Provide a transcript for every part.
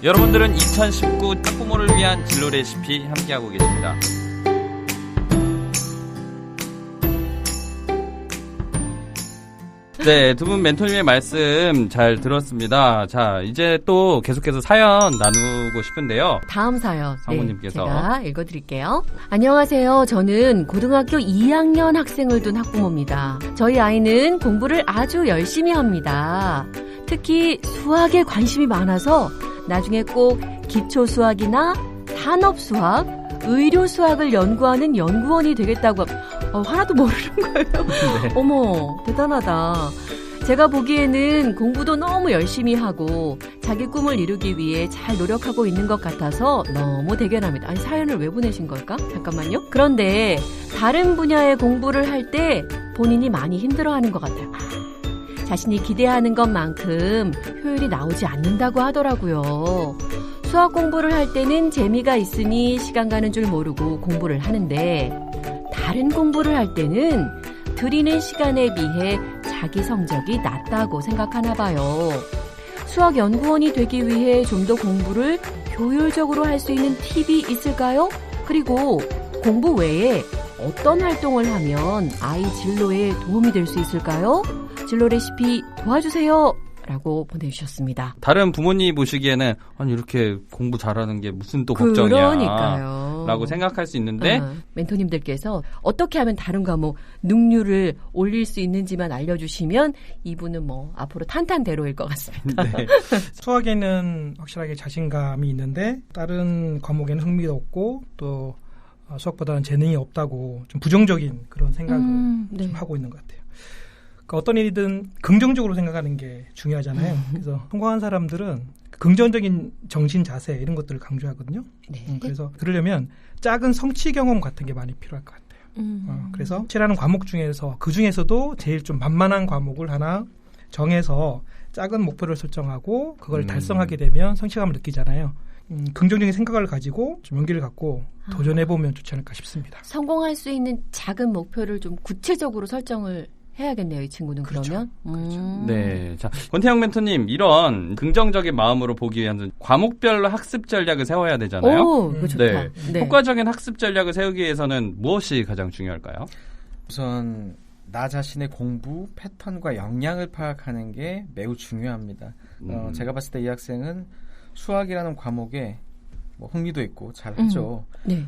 여러분들은 2019 학부모를 위한 진로 레시피 함께하고 계십니다. 네, 두 분 멘토님의 말씀 잘 들었습니다. 자, 이제 또 계속해서 사연 나누고 싶은데요. 다음 사연 사모님께서 제가 읽어드릴게요. 안녕하세요. 저는 고등학교 2학년 학생을 둔 학부모입니다. 저희 아이는 공부를 아주 열심히 합니다. 특히 수학에 관심이 많아서 나중에 꼭 기초 수학이나 산업 수학, 의료 수학을 연구하는 연구원이 되겠다고 하나도 모르는 거예요. 네. 어머, 대단하다. 제가 보기에는 공부도 너무 열심히 하고 자기 꿈을 이루기 위해 잘 노력하고 있는 것 같아서 너무 대견합니다. 아니, 사연을 왜 보내신 걸까? 잠깐만요. 그런데 다른 분야의 공부를 할 때 본인이 많이 힘들어하는 것 같아요. 자신이 기대하는 것만큼 효율이 나오지 않는다고 하더라고요. 수학 공부를 할 때는 재미가 있으니 시간 가는 줄 모르고 공부를 하는데 다른 공부를 할 때는 들이는 시간에 비해 자기 성적이 낮다고 생각하나 봐요. 수학 연구원이 되기 위해 좀 더 공부를 효율적으로 할 수 있는 팁이 있을까요? 그리고 공부 외에 어떤 활동을 하면 아이 진로에 도움이 될 수 있을까요? 진로 레시피 도와주세요. 라고 보내주셨습니다. 다른 부모님 보시기에는 아니 이렇게 공부 잘하는 게 무슨 또 걱정이야. 그러니까요. 라고 생각할 수 있는데 멘토님들께서 어떻게 하면 다른 과목 능률을 올릴 수 있는지만 알려주시면 이분은 뭐 앞으로 탄탄대로일 것 같습니다. 네. 수학에는 확실하게 자신감이 있는데 다른 과목에는 흥미도 없고 또 수학보다는 재능이 없다고 좀 부정적인 그런 생각을 좀 하고 있는 것 같아요. 그러니까 어떤 일이든 긍정적으로 생각하는 게 중요하잖아요. 그래서 성공한 사람들은 긍정적인 정신 자세 이런 것들을 강조하거든요. 네. 그래서 그러려면 작은 성취 경험 같은 게 많이 필요할 것 같아요. 그래서 성취라는 과목 중에서 그 중에서도 제일 좀 만만한 과목을 하나 정해서 작은 목표를 설정하고 그걸 달성하게 되면 성취감을 느끼잖아요. 긍정적인 생각을 가지고 좀 용기를 갖고 도전해보면 좋지 않을까 싶습니다. 성공할 수 있는 작은 목표를 좀 구체적으로 설정을 해야겠네요, 이 친구는. 그러면. 그렇죠. 네. 자, 권태영 멘토님, 이런 긍정적인 마음으로 보기 위한 과목별로 학습 전략을 세워야 되잖아요. 오, 그거 좋다. 네. 네. 효과적인 학습 전략을 세우기 위해서는 무엇이 가장 중요할까요? 우선 나 자신의 공부 패턴과 역량을 파악하는 게 매우 중요합니다. 제가 봤을 때 이 학생은 수학이라는 과목에 뭐 흥미도 있고 잘하죠. 네.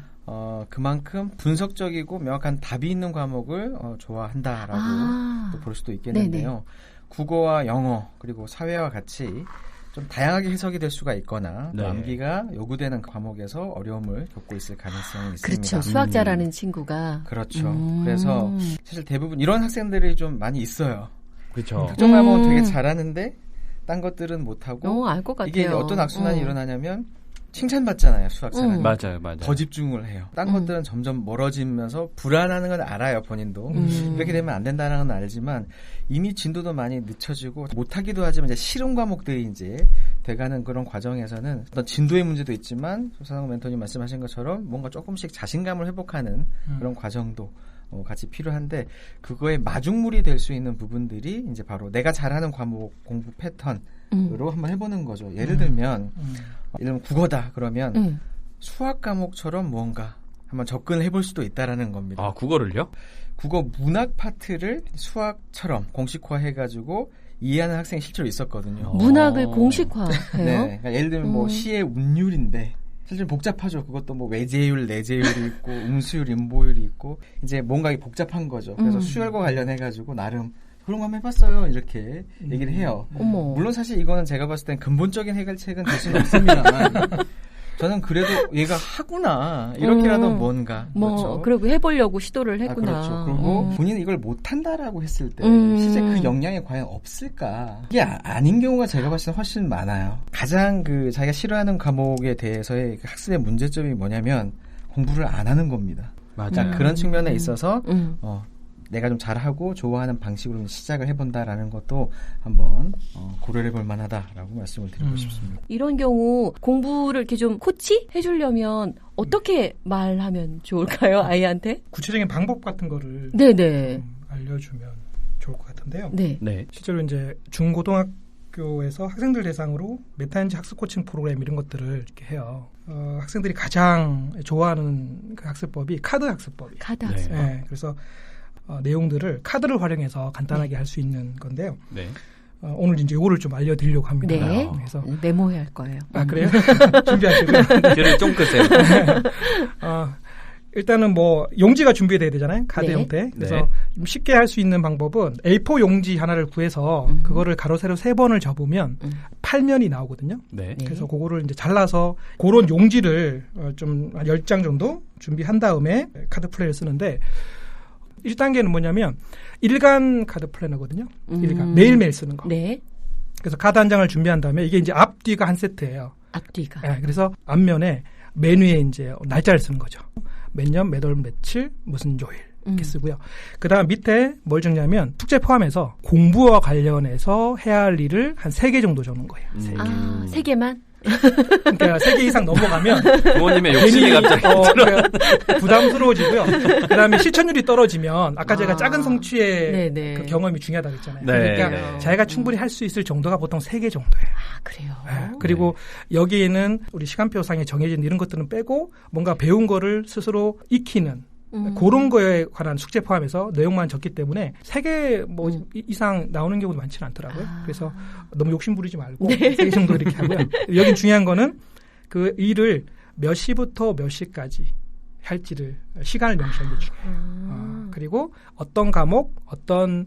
그만큼 분석적이고 명확한 답이 있는 과목을 좋아한다라고 또 볼 수도 있겠는데요. 네네. 국어와 영어 그리고 사회와 같이 좀 다양하게 해석이 될 수가 있거나 또 암기가 요구되는 과목에서 어려움을 겪고 있을 가능성이 있습니다. 그렇죠. 수학 잘하는 친구가. 그렇죠. 그래서 사실 대부분 이런 학생들이 좀 많이 있어요. 그렇죠. 특정 과목은 되게 잘하는데 딴 것들은 못하고 알 것 같아요. 이게 어떤 악순환이 일어나냐면 칭찬받잖아요. 수학 잘하는 맞아요. 더 집중을 해요. 딴 것들은 점점 멀어지면서 불안하는 건 알아요. 본인도. 이렇게 되면 안 된다는 건 알지만 이미 진도도 많이 늦춰지고 못하기도 하지만 이제 실용 과목들이 이제 돼가는 그런 과정에서는 어떤 진도의 문제도 있지만 조상호 멘토님 말씀하신 것처럼 뭔가 조금씩 자신감을 회복하는 그런 과정도 같이 필요한데 그거에 마중물이 될 수 있는 부분들이 이제 바로 내가 잘하는 과목 공부 패턴으로 한번 해보는 거죠. 예를 들면 국어다 그러면 수학 과목처럼 뭔가 한번 접근을 해볼 수도 있다라는 겁니다. 아, 국어를요? 국어 문학 파트를 수학처럼 공식화해가지고 이해하는 학생이 실제로 있었거든요. 문학을 공식화해요? 네, 그러니까 예를 들면 뭐 시의 운율인데 사실 복잡하죠. 그것도 뭐 외제율, 내제율이 있고 음수율, 음보율이 있고 이제 뭔가 복잡한 거죠. 그래서 수열과 관련해가지고 나름 그런 거 한번 해봤어요. 이렇게 얘기를 해요. 물론 사실 이거는 제가 봤을 땐 근본적인 해결책은 될 수는 없습니다만 저는 그래도 얘가 하구나 이렇게라도 뭔가 그렇죠. 그리고 해보려고 시도를 했구나. 그렇죠. 그리고 본인이 이걸 못한다라고 했을 때 실제 그 역량이 과연 없을까? 이게 아닌 경우가 제가 봤을 때 훨씬 많아요. 가장 그 자기가 싫어하는 과목에 대해서의 그 학습의 문제점이 뭐냐면 공부를 안 하는 겁니다. 맞아요. 그런 측면에 있어서 내가 좀 잘하고 좋아하는 방식으로 시작을 해본다라는 것도 한번 고려해 볼 만하다라고 말씀을 드리고 싶습니다. 이런 경우 공부를 이렇게 좀 코치해 주려면 어떻게 말하면 좋을까요? 아이한테? 구체적인 방법 같은 거를 네네. 알려주면 좋을 것 같은데요. 네. 네. 실제로 이제 중고등학교 학교에서 학생들 대상으로 메타인지 학습 코칭 프로그램 이런 것들을 이렇게 해요. 학생들이 가장 좋아하는 그 학습법이 카드 학습법이에요. 카드 학습법. 네, 그래서 내용들을 카드를 활용해서 간단하게 할 수 있는 건데요. 네. 오늘 이제 이거를 좀 알려드리려고 합니다. 네. 그래서 메모해야 할 거예요. 그래요? 준비하시고요. 귀를 쫑긋해요. 일단은 뭐 용지가 준비돼야 되잖아요. 카드 네. 형태. 그래서 네. 좀 쉽게 할 수 있는 방법은 A4 용지 하나를 구해서 그거를 가로 세로 3번을 접으면 8면이 나오거든요. 네. 네. 그래서 그거를 이제 잘라서 그런 용지를 좀 한 10장 정도 준비한 다음에 카드 플레이를 쓰는데 1단계는 뭐냐면 일간 카드 플래너거든요. 일간. 매일매일 쓰는 거. 네. 그래서 카드 한 장을 준비한 다음에 이게 이제 앞뒤가 한 세트예요. 앞뒤가. 네, 그래서 앞면에 맨 위에 이제 날짜를 쓰는 거죠. 몇 년, 몇 월, 며칠, 무슨 요일 이렇게 쓰고요. 그다음 밑에 뭘 적냐면 숙제 포함해서 공부와 관련해서 해야 할 일을 한 3개 정도 적는 거예요. 3개만? 그러니까 3개 이상 넘어가면 부모님의 욕심이 갑자기 그러니까 부담스러워지고요. 그다음에 실천율이 떨어지면 아까 제가 작은 성취의 그 경험이 중요하다고 했잖아요. 네. 그러니까 자기가 충분히 할 수 있을 정도가 보통 3개 정도예요. 그래요. 네. 그리고 여기에는 우리 시간표상에 정해진 이런 것들은 빼고 뭔가 배운 거를 스스로 익히는 그런 거에 관한 숙제 포함해서 내용만 적기 때문에 3개 뭐 이상 나오는 경우도 많지는 않더라고요. 그래서 너무 욕심 부리지 말고 3개 정도 이렇게 하고요. 여긴 중요한 거는 그 일을 몇 시부터 몇 시까지 할지를 시간을 명시하는 게 중요해요. 그리고 어떤 과목, 어떤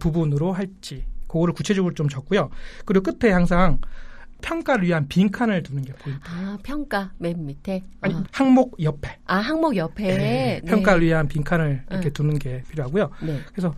부분으로 할지 그거를 구체적으로 좀 적고요. 그리고 끝에 항상 평가를 위한 빈칸을 두는 게 포인트. 평가 맨 밑에. 아니 항목 옆에. 항목 옆에. 네. 평가를 위한 빈칸을 이렇게 두는 게 필요하고요. 네. 그래서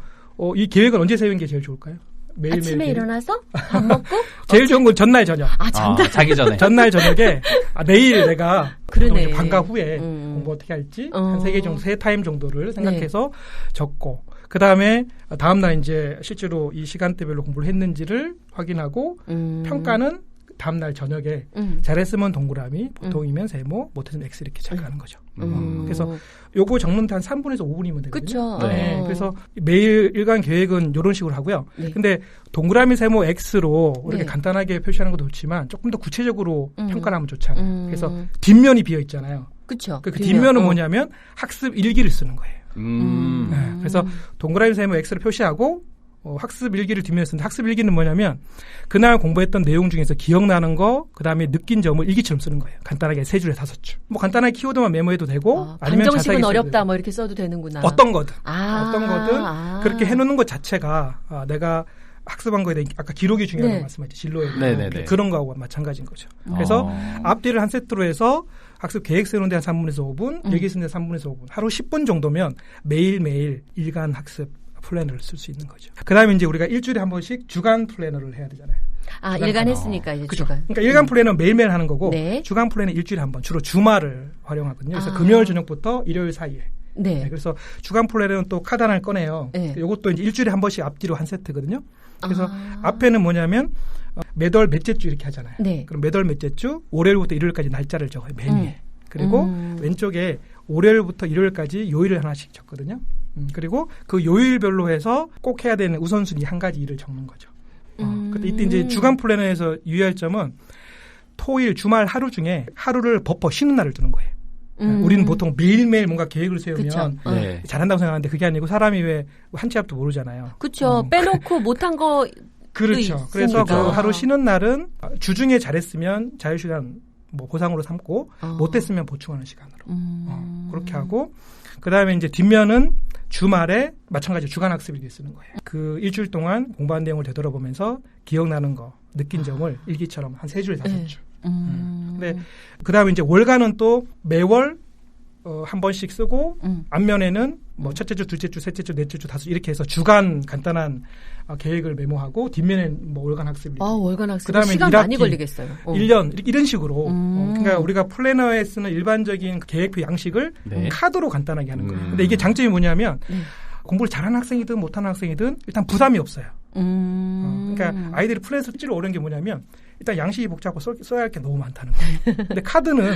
이 계획은 언제 세우는 게 제일 좋을까요? 매일매일 아침에 계획. 일어나서 밥 먹고? 제일 좋은 건 전날 저녁. 전날 자기 전에. 전날 저녁에 내일 내가 그러네. 방과 후에 공부 어떻게 할지 한 3개 정도, 3타임 정도를 생각해서 네. 적고 그 다음에 다음날 이제 실제로 이 시간대별로 공부를 했는지를 확인하고 평가는 다음날 저녁에 잘했으면 동그라미, 보통이면 세모, 못했으면 X 이렇게 체크하는 거죠. 그래서 요거 적는데 한 3분에서 5분이면 되거든요. 그렇죠. 네. 그래서 매일 일간 계획은 이런 식으로 하고요. 네. 근데 동그라미, 세모, X로 이렇게 네. 간단하게 표시하는 것도 좋지만 조금 더 구체적으로 평가를 하면 좋잖아요. 그래서 뒷면이 비어 있잖아요. 그렇죠. 그 뒷면은 뭐냐면 학습 일기를 쓰는 거예요. 음. 그래서 동그라미, 세모, X를 표시하고 학습 일기를 뒷면에 쓰는데 학습 일기는 뭐냐면 그날 공부했던 내용 중에서 기억나는 거 그다음에 느낀 점을 일기처럼 쓰는 거예요. 간단하게 3줄에 5줄. 뭐 간단하게 키워드만 메모해도 되고 아니면 방정식은 자세하게 어렵다 뭐 이렇게 써도 되는구나. 어떤 거든 그렇게 해놓는 것 자체가 내가 학습한 거에 대해 아까 기록이 중요하다고 말씀하셨죠. 진로에 그런 거하고 마찬가지인 거죠. 그래서 앞뒤를 한 세트로 해서 학습 계획 세우는데 한 3분에서 5분, 일기 쓰는데 3분에서 5분. 하루 10분 정도면 매일매일 일간 학습 플래너를 쓸 수 있는 거죠. 그 다음에 이제 우리가 일주일에 한 번씩 주간 플래너를 해야 되잖아요. 일간 했으니까 이제 그렇죠. 주간. 그러니까 일간 플래너는 매일매일 하는 거고 네. 주간 플래너는 일주일에 한 번, 주로 주말을 활용하거든요. 그래서 금요일 저녁부터 일요일 사이에. 네. 그래서 주간 플래너는 또 카드 하나를 꺼내요. 네. 이것도 이제 일주일에 한 번씩 앞뒤로 한 세트거든요. 그래서 앞에는 뭐냐면 매달 몇째 주 이렇게 하잖아요. 네. 그럼 매달 몇째 주 월요일부터 일요일까지 날짜를 적어요. 맨 위에. 그리고 왼쪽에 월요일부터 일요일까지 요일을 하나씩 적거든요. 그리고 그 요일별로 해서 꼭 해야 되는 우선순위 한 가지 일을 적는 거죠. 근데 이때 이제 주간 플래너에서 유의할 점은 토일, 주말 하루 중에 하루를 버퍼 쉬는 날을 두는 거예요. 우리는 보통 매일매일 뭔가 계획을 세우면 잘한다고 생각하는데 그게 아니고 사람이 왜 한 치 앞도 모르잖아요. 그렇죠. 빼놓고 못한 거 그렇죠. 그래서 그 하루 쉬는 날은 주중에 잘했으면 자유시간 뭐 보상으로 삼고 못했으면 보충하는 시간으로 그렇게 하고 그 다음에 이제 뒷면은 주말에 마찬가지로 주간 학습일기 쓰는 거예요. 그 일주일 동안 공부한 내용을 되돌아보면서 기억나는 거, 느낀 점을 일기처럼 한 3줄, 5줄. 근데 그 다음에 이제 월간은 또 매월 한 번씩 쓰고 앞면에는 뭐 첫째 주, 둘째 주, 셋째 주, 넷째 주, 다섯 주 이렇게 해서 주간 간단한 계획을 메모하고 뒷면엔 뭐 월간 학습. 월간 학습. 그다음에 시간 많이 걸리겠어요. 1년 이런 식으로. 그러니까 우리가 플래너에 쓰는 일반적인 계획표 양식을 카드로 간단하게 하는 거예요. 근데 이게 장점이 뭐냐면 공부를 잘하는 학생이든 못하는 학생이든 일단 부담이 없어요. 그러니까 아이들이 플래너에서 찌를 어려운 게 뭐냐면 일단 양식이 복잡하고 써야 할 게 너무 많다는 거예요. 근데 카드는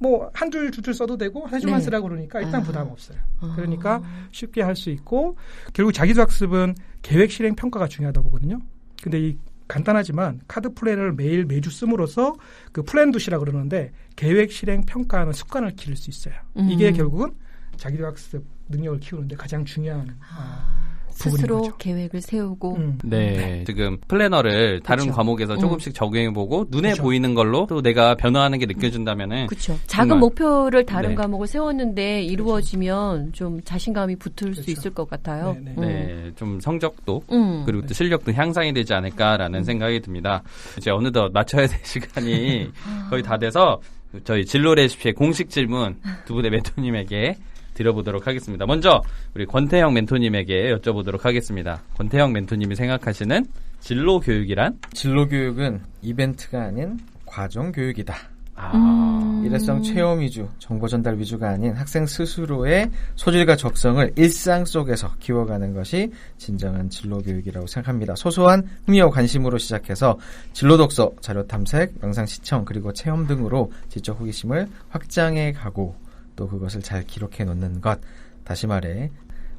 뭐 한 줄, 두 줄 써도 되고 한 줄만 쓰라고 그러니까 일단 부담 없어요. 그러니까 쉽게 할 수 있고 결국 자기도 학습은 계획 실행 평가가 중요하다고 보거든요. 근데 이 간단하지만 카드 플랜을 매주 씀으로써 그 플랜 굿이라고 그러는데 계획 실행 평가하는 습관을 기를 수 있어요. 이게 결국은 자기학습 능력을 키우는데 가장 중요한 부분인 스스로 거죠. 계획을 세우고 네, 지금 플래너를 다른 그쵸. 과목에서 조금씩 적용해보고 눈에 그쵸. 보이는 걸로 또 내가 변화하는 게 느껴진다면은 그렇죠. 작은 정말. 목표를 다른 네. 과목을 세웠는데 이루어지면 좀 자신감이 붙을 수 그렇죠. 있을 것 같아요. 네, 네, 좀 성적도 음. 그리고 또 실력도 향상이 되지 않을까라는 생각이 듭니다. 이제 어느덧 맞춰야 될 시간이 거의 다 돼서 저희 진로 레시피의 공식 질문 두 분의 멘토님에게 드려보도록 하겠습니다. 먼저 우리 권태형 멘토님에게 여쭤보도록 하겠습니다. 권태형 멘토님이 생각하시는 진로 교육이란? 진로 교육은 이벤트가 아닌 과정 교육이다. 일회성 체험 위주, 정보 전달 위주가 아닌 학생 스스로의 소질과 적성을 일상 속에서 키워가는 것이 진정한 진로 교육이라고 생각합니다. 소소한 흥미와 관심으로 시작해서 진로 독서, 자료 탐색, 영상 시청, 그리고 체험 등으로 지적 호기심을 확장해 가고 또 그것을 잘 기록해 놓는 것. 다시 말해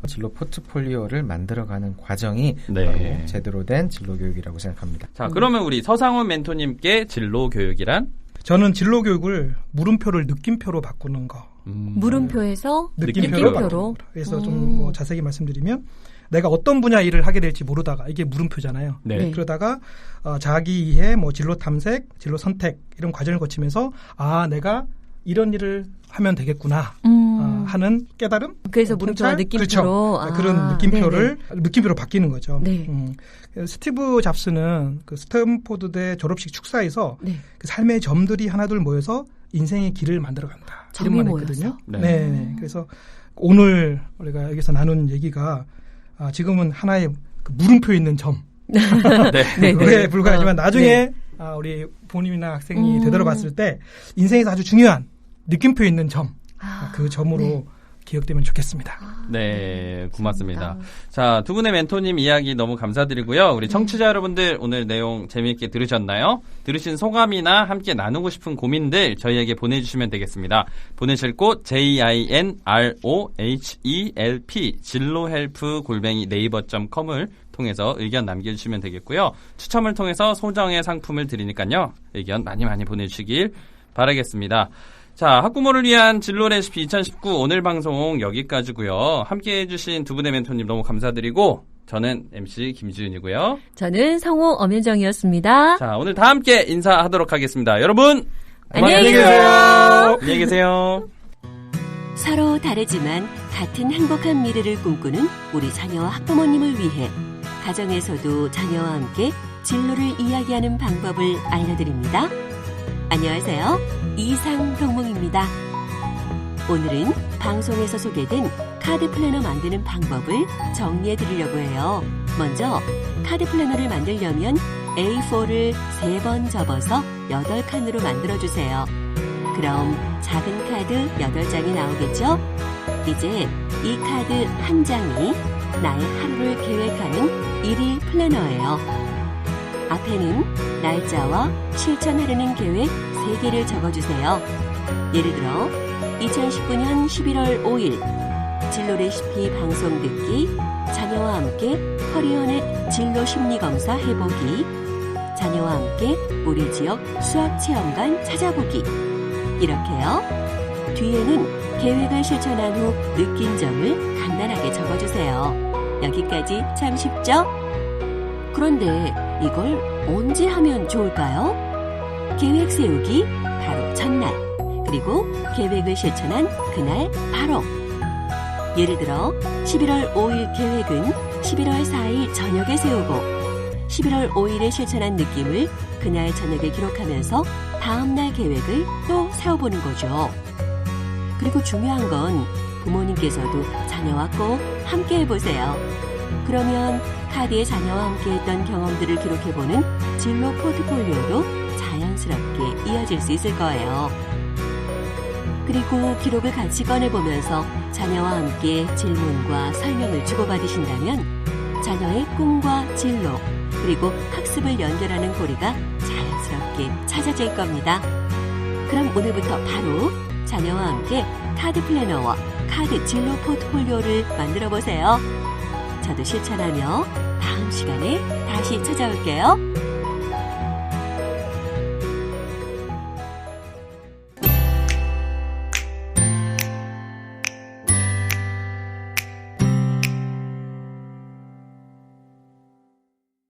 진로 포트폴리오를 만들어가는 과정이 네. 바로 제대로 된 진로 교육이라고 생각합니다. 자, 그러면 우리 서상훈 멘토님께 진로 교육이란? 저는 진로 교육을 물음표를 느낌표로 바꾸는 거. 물음표에서 느낌표로. 느낌표로. 그래서 좀 뭐 자세히 말씀드리면 내가 어떤 분야 일을 하게 될지 모르다가 이게 물음표잖아요. 네. 네. 그러다가 자기 이해, 뭐 진로 탐색, 진로 선택 이런 과정을 거치면서 내가 이런 일을 하면 되겠구나 하는 깨달음. 그래서 물음표와 통찰? 느낌표로. 그렇죠. 그런 느낌표를 네네. 느낌표로 바뀌는 거죠. 네. 스티브 잡스는 그 스탠포드대 졸업식 축사에서 네. 그 삶의 점들이 하나둘 모여서 인생의 길을 만들어간다. 점이 이런 말을 모여서? 했거든요. 네. 네. 그래서 오늘 우리가 여기서 나눈 얘기가 지금은 하나의 그 물음표 있는 점. 네. 그거에 불과하지만 나중에 네. 우리 부모님이나 학생이 되돌아봤을 때 인생에서 아주 중요한 느낌표 있는 점. 그 점으로 네. 기억되면 좋겠습니다. 네, 고맙습니다. 자, 두 분의 멘토님 이야기 너무 감사드리고요. 우리 청취자 여러분들 오늘 내용 재미있게 들으셨나요? 들으신 소감이나 함께 나누고 싶은 고민들 저희에게 보내주시면 되겠습니다. 보내실 곳 jinrohelp 진로헬프@naver.com을 통해서 의견 남겨주시면 되겠고요. 추첨을 통해서 소정의 상품을 드리니까요. 의견 많이 보내주시길 바라겠습니다. 자, 학부모를 위한 진로 레시피 2019 오늘 방송 여기까지고요. 함께해 주신 두 분의 멘토님 너무 감사드리고 저는 MC 김지윤이고요. 저는 성우 엄현정이었습니다. 자, 오늘 다 함께 인사하도록 하겠습니다. 여러분 안녕히 계세요. 안녕히 계세요. 서로 다르지만 같은 행복한 미래를 꿈꾸는 우리 자녀와 학부모님을 위해 가정에서도 자녀와 함께 진로를 이야기하는 방법을 알려드립니다. 안녕하세요. 이상동몽입니다. 오늘은 방송에서 소개된 카드 플래너 만드는 방법을 정리해 드리려고 해요. 먼저 카드 플래너를 만들려면 A4를 3번 접어서 8칸으로 만들어주세요. 그럼 작은 카드 8장이 나오겠죠? 이제 이 카드 한 장이 나의 하루를 계획하는 일일 플래너예요. 앞에는 날짜와 실천하려는 계획 3개를 적어주세요. 예를 들어 2019년 11월 5일 진로 레시피 방송 듣기, 자녀와 함께 커리어넷 진로 심리검사 해보기, 자녀와 함께 우리 지역 수학체험관 찾아보기. 이렇게요. 뒤에는 계획을 실천한 후 느낀 점을 간단하게 적어주세요. 여기까지 참 쉽죠? 그런데 이걸 언제 하면 좋을까요? 계획 세우기 바로 전날, 그리고 계획을 실천한 그날 바로. 예를 들어 11월 5일 계획은 11월 4일 저녁에 세우고 11월 5일에 실천한 느낌을 그날 저녁에 기록하면서 다음날 계획을 또 세워보는 거죠. 그리고 중요한 건 부모님께서도 자녀와 꼭 함께 해보세요. 그러면 카드에 자녀와 함께 했던 경험들을 기록해보는 진로 포트폴리오도 자연스럽게 이어질 수 있을 거예요. 그리고 기록을 같이 꺼내보면서 자녀와 함께 질문과 설명을 주고받으신다면 자녀의 꿈과 진로, 그리고 학습을 연결하는 고리가 자연스럽게 찾아질 겁니다. 그럼 오늘부터 바로 자녀와 함께 카드 플래너와 카드 진로 포트폴리오를 만들어 보세요. 저도 실천하며 다음 시간에 다시 찾아올게요.